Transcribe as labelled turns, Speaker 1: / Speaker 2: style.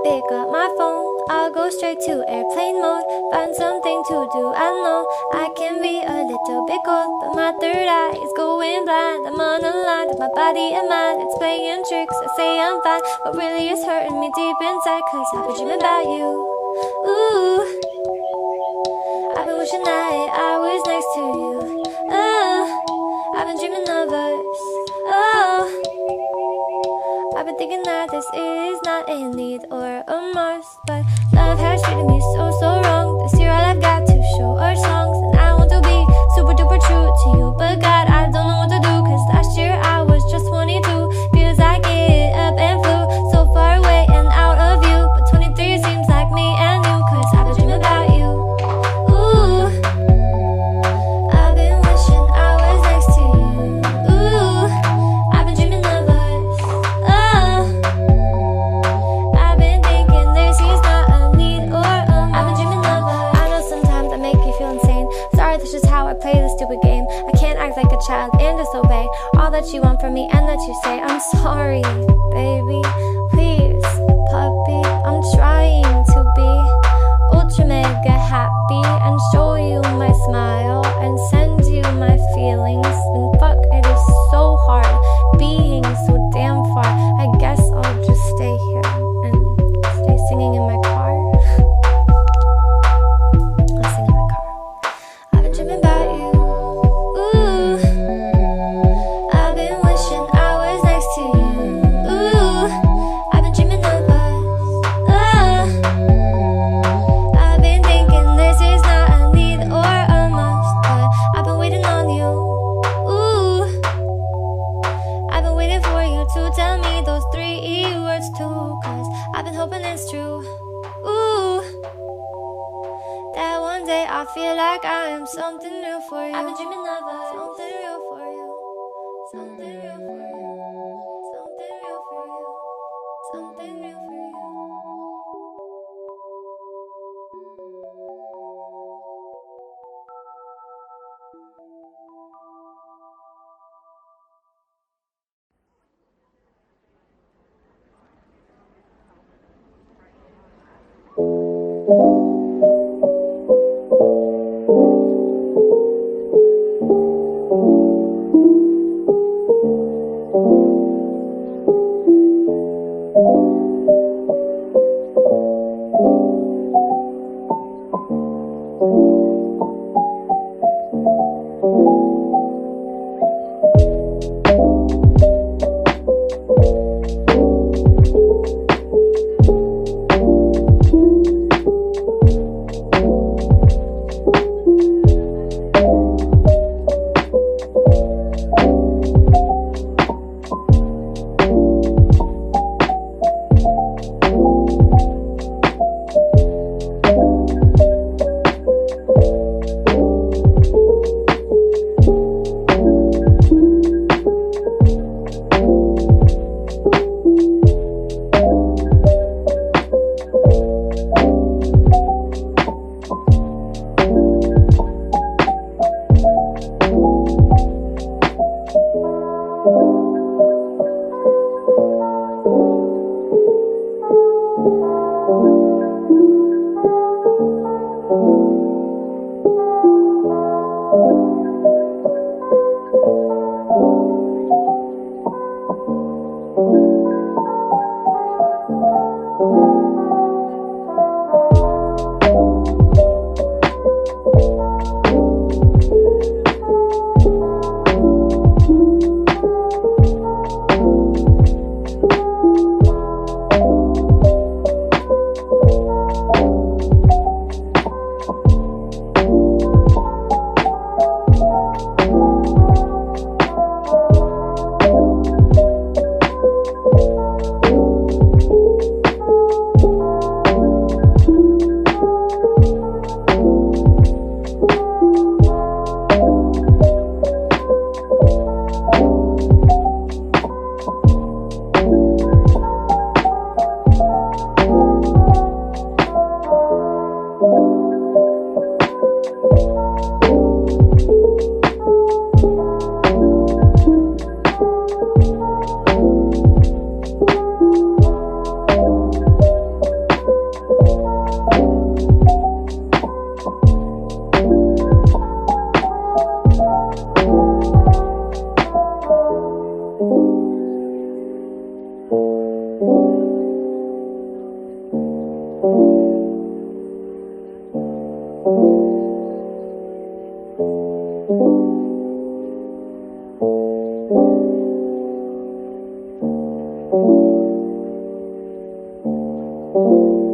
Speaker 1: pick up my phone, I'll go straight to airplane mode. Find something to do, I know I can be a little bit cold, but my third eye is going blind. I'm unaligned with my body and mind. It's playing tricks, I say I'm fine, but really it's hurting me deep inside. Cause I've been dreaming about you. Ooh, I've been wishing that I was next to you. Oh, I've been dreaming of us. Oh, I've been thinking that this is not a need or a must, but love has treated me so wrong. This year all I've got to show are songs, and I want to be super duper true to you, but God, I don't know what to do. Cause last year I was just 22. Feels like it up and flew so far away and out of you, but 23 seems like me and you. Cause I've been dreaming about you. Ooh, I've been wishing I was next to you. Ooh, I've been dreaming of us. Oh, I've been thinking this is not a need or a must. I've been dreaming of us. I know sometimes I make you feel insane. Sorry, that's just how I play this stupid game. I can't act like a child and disobey all that you want from me and that you say. I'm sorry, baby, please, puppy. I'm trying to be ultra mega happy and show you my smile and send you my feelings. And fuck, it is so hard being so damn far. I guess I'll just stay here and stay singing in my car. I'll sing in my car. I've been dreaming about you. Ooh, I've been wishing I was next to you. Ooh, I've been dreaming of us. Oh, I've been thinking this is not a need or a must, but I've been waiting on you. Ooh, I've been waiting for you to tell me those 3 words too. Cause I've been hoping it's true. Ooh, that one day I feel like I am something real for you. I've been dreaming of us. Something real for you. Something real for you. Something real for you. Something real for you. you.